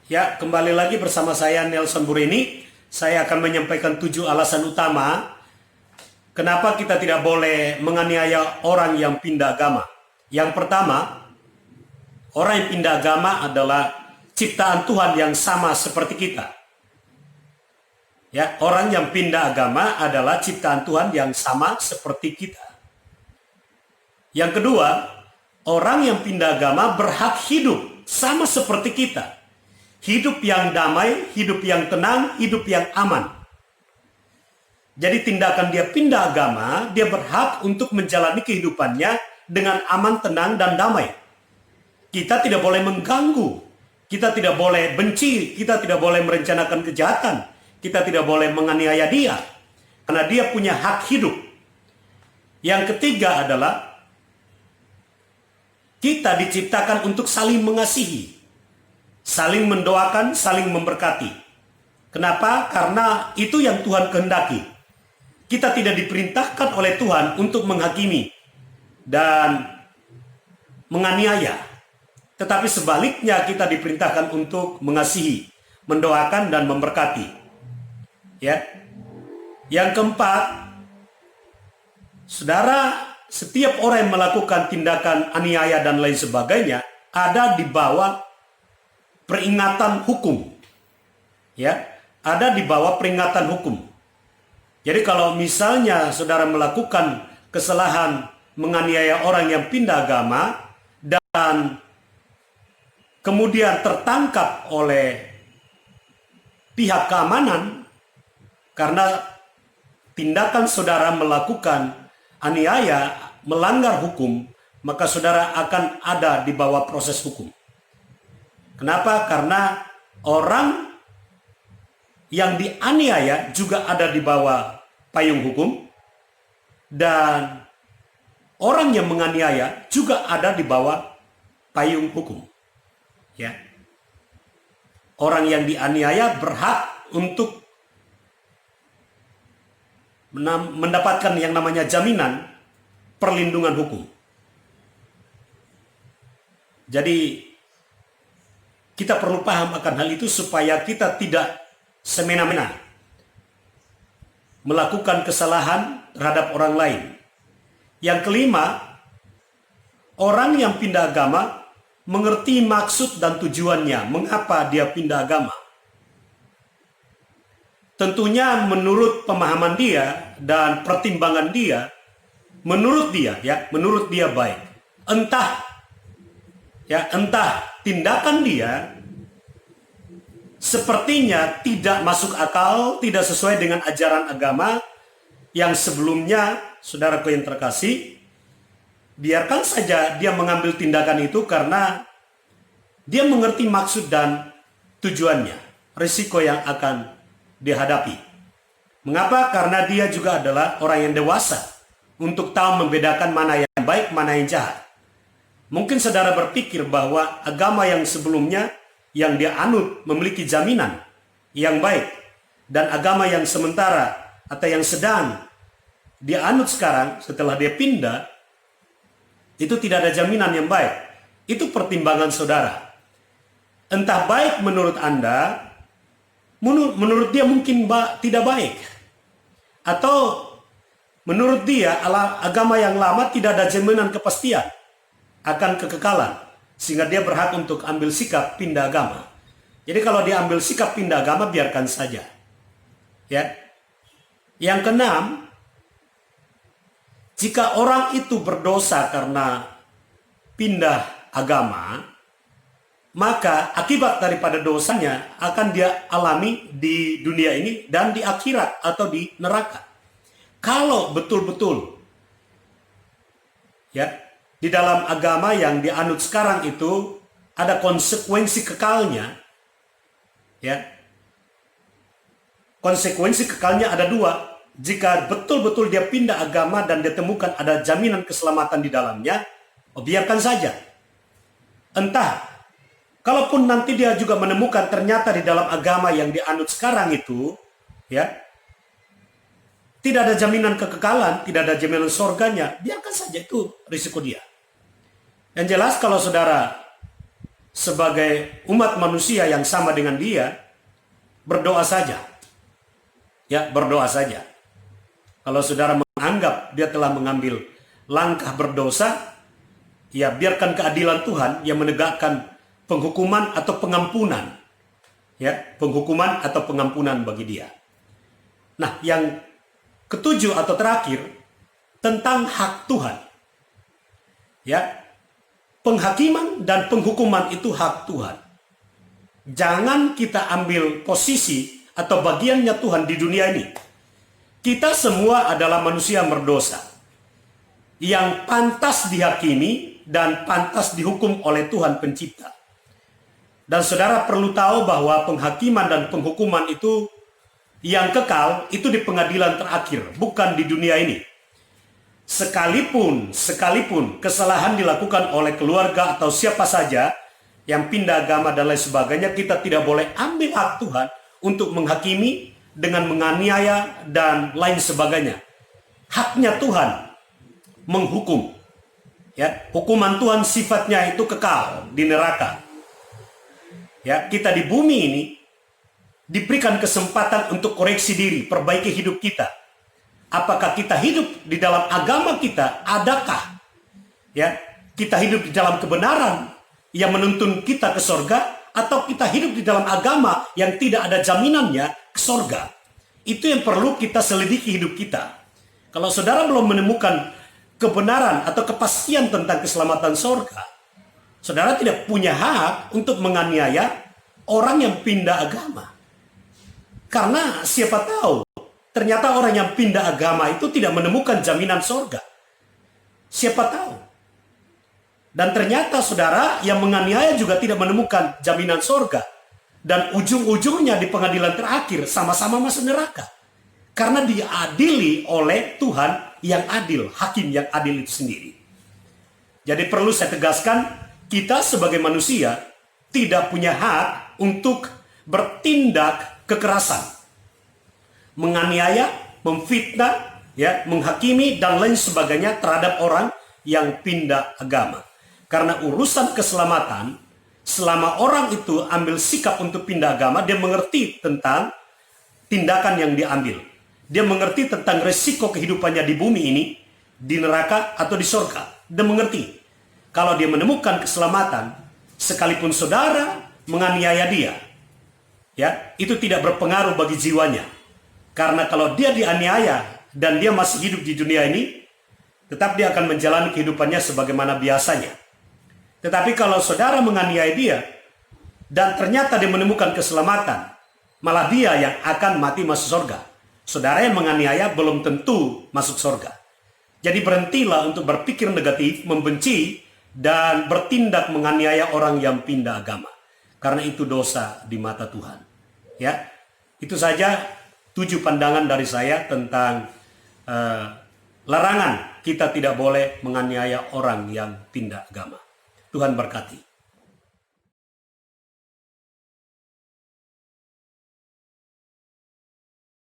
Ya, kembali lagi bersama saya Nelson Burini. Saya akan menyampaikan 7 alasan utama kenapa kita tidak boleh menganiaya orang yang pindah agama. Yang pertama, orang yang pindah agama adalah ciptaan Tuhan yang sama seperti kita. Ya, orang yang pindah agama adalah ciptaan Tuhan yang sama seperti kita. Yang kedua, orang yang pindah agama berhak hidup sama seperti kita. Hidup yang damai, hidup yang tenang, hidup yang aman. Jadi tindakan dia pindah agama, dia berhak untuk menjalani kehidupannya dengan aman, tenang, dan damai. Kita tidak boleh mengganggu, kita tidak boleh benci, kita tidak boleh merencanakan kejahatan, kita tidak boleh menganiaya dia, karena dia punya hak hidup. Yang ketiga adalah kita diciptakan untuk saling mengasihi, saling mendoakan, saling memberkati. Kenapa? Karena itu yang Tuhan kehendaki. Kita tidak diperintahkan oleh Tuhan untuk menghakimi dan menganiaya. Tetapi sebaliknya kita diperintahkan untuk mengasihi, mendoakan, dan memberkati. Ya. Yang keempat, saudara, setiap orang yang melakukan tindakan aniaya dan lain sebagainya ada di bawah peringatan hukum. Ya, ada di bawah peringatan hukum. Jadi kalau misalnya saudara melakukan kesalahan menganiaya orang yang pindah agama dan kemudian tertangkap oleh pihak keamanan karena tindakan saudara melakukan aniaya, melanggar hukum, maka saudara akan ada di bawah proses hukum. Kenapa? Karena orang yang dianiaya juga ada di bawah payung hukum, dan orang yang menganiaya juga ada di bawah payung hukum. Ya. Orang yang dianiaya berhak untuk mendapatkan yang namanya jaminan perlindungan hukum. Jadi kita perlu paham akan hal itu supaya kita tidak semena-mena melakukan kesalahan terhadap orang lain. Yang kelima, orang yang pindah agama mengerti maksud dan tujuannya, mengapa dia pindah agama. Tentunya menurut pemahaman dia dan pertimbangan dia, menurut dia baik. Entah tindakan dia sepertinya tidak masuk akal, tidak sesuai dengan ajaran agama yang sebelumnya. Saudaraku yang terkasih, biarkan saja dia mengambil tindakan itu karena dia mengerti maksud dan tujuannya, risiko yang akan dihadapi. Mengapa? Karena dia juga adalah orang yang dewasa untuk tahu membedakan mana yang baik, mana yang jahat. Mungkin saudara berpikir bahwa agama yang sebelumnya yang dia anut memiliki jaminan yang baik, dan agama yang sementara atau yang sedang dia anut sekarang setelah dia pindah itu tidak ada jaminan yang baik. Itu pertimbangan saudara. Entah baik menurut Anda, menurut dia mungkin tidak baik, atau menurut dia agama yang lama tidak ada jaminan kepastian akan kekekalan, sehingga dia berhak untuk ambil sikap pindah agama. Jadi kalau dia ambil sikap pindah agama, biarkan saja. Ya. Yang keenam, jika orang itu berdosa karena pindah agama, maka akibat daripada dosanya akan dia alami di dunia ini dan di akhirat atau di neraka. Kalau betul-betul di dalam agama yang dianut sekarang itu ada konsekuensi kekalnya, konsekuensi kekalnya ada dua. Jika betul-betul dia pindah agama dan dia temukan ada jaminan keselamatan di dalamnya, biarkan saja. Entah, kalaupun nanti dia juga menemukan ternyata di dalam agama yang dianut sekarang itu, tidak ada jaminan kekekalan, tidak ada jaminan surganya, biarkan saja, itu risiko dia. Yang jelas kalau saudara sebagai umat manusia yang sama dengan dia, berdoa saja. Ya, berdoa saja. Kalau saudara menganggap dia telah mengambil langkah berdosa, ya biarkan keadilan Tuhan yang menegakkan penghukuman atau pengampunan. Ya, penghukuman atau pengampunan bagi dia. Nah, yang ketujuh atau terakhir, tentang hak Tuhan. Ya, penghakiman dan penghukuman itu hak Tuhan. Jangan kita ambil posisi atau bagiannya Tuhan di dunia ini. Kita semua adalah manusia berdosa yang pantas dihakimi dan pantas dihukum oleh Tuhan Pencipta. Dan saudara perlu tahu bahwa penghakiman dan penghukuman itu yang kekal itu di pengadilan terakhir, bukan di dunia ini. Sekalipun kesalahan dilakukan oleh keluarga atau siapa saja yang pindah agama dan lain sebagainya, kita tidak boleh ambil hak Tuhan untuk menghakimi dengan menganiaya dan lain sebagainya. Haknya Tuhan menghukum. Ya, hukuman Tuhan sifatnya itu kekal di neraka. Ya, kita di bumi ini diberikan kesempatan untuk koreksi diri, perbaiki hidup kita. Apakah kita hidup di dalam agama kita? Adakah ya kita hidup di dalam kebenaran yang menuntun kita ke sorga, atau kita hidup di dalam agama yang tidak ada jaminannya ke sorga? Itu yang perlu kita selidiki hidup kita. Kalau saudara belum menemukan kebenaran atau kepastian tentang keselamatan sorga, saudara tidak punya hak untuk menganiaya orang yang pindah agama. Karena siapa tahu ternyata orang yang pindah agama itu tidak menemukan jaminan sorga. Siapa tahu. Dan ternyata saudara yang menganiaya juga tidak menemukan jaminan sorga. Dan ujung-ujungnya di pengadilan terakhir sama-sama masuk neraka. Karena diadili oleh Tuhan yang adil, hakim yang adil itu sendiri. Jadi perlu saya tegaskan, kita sebagai manusia tidak punya hak untuk bertindak kekerasan, menganiaya, memfitnah, ya, menghakimi dan lain sebagainya terhadap orang yang pindah agama. Karena urusan keselamatan, selama orang itu ambil sikap untuk pindah agama, dia mengerti tentang tindakan yang diambil. Dia mengerti tentang resiko kehidupannya di bumi ini, di neraka atau di surga. Dia mengerti. Kalau dia menemukan keselamatan, sekalipun saudara menganiaya dia, ya, itu tidak berpengaruh bagi jiwanya. Karena kalau dia dianiaya dan dia masih hidup di dunia ini, tetap dia akan menjalani kehidupannya sebagaimana biasanya. Tetapi kalau saudara menganiaya dia dan ternyata dia menemukan keselamatan, malah dia yang akan mati masuk surga. Saudara yang menganiaya belum tentu masuk surga. Jadi berhentilah untuk berpikir negatif, membenci, dan bertindak menganiaya orang yang pindah agama. Karena itu dosa di mata Tuhan. Ya, itu saja 7 pandangan dari saya tentang larangan kita tidak boleh menganiaya orang yang pindah agama. Tuhan berkati.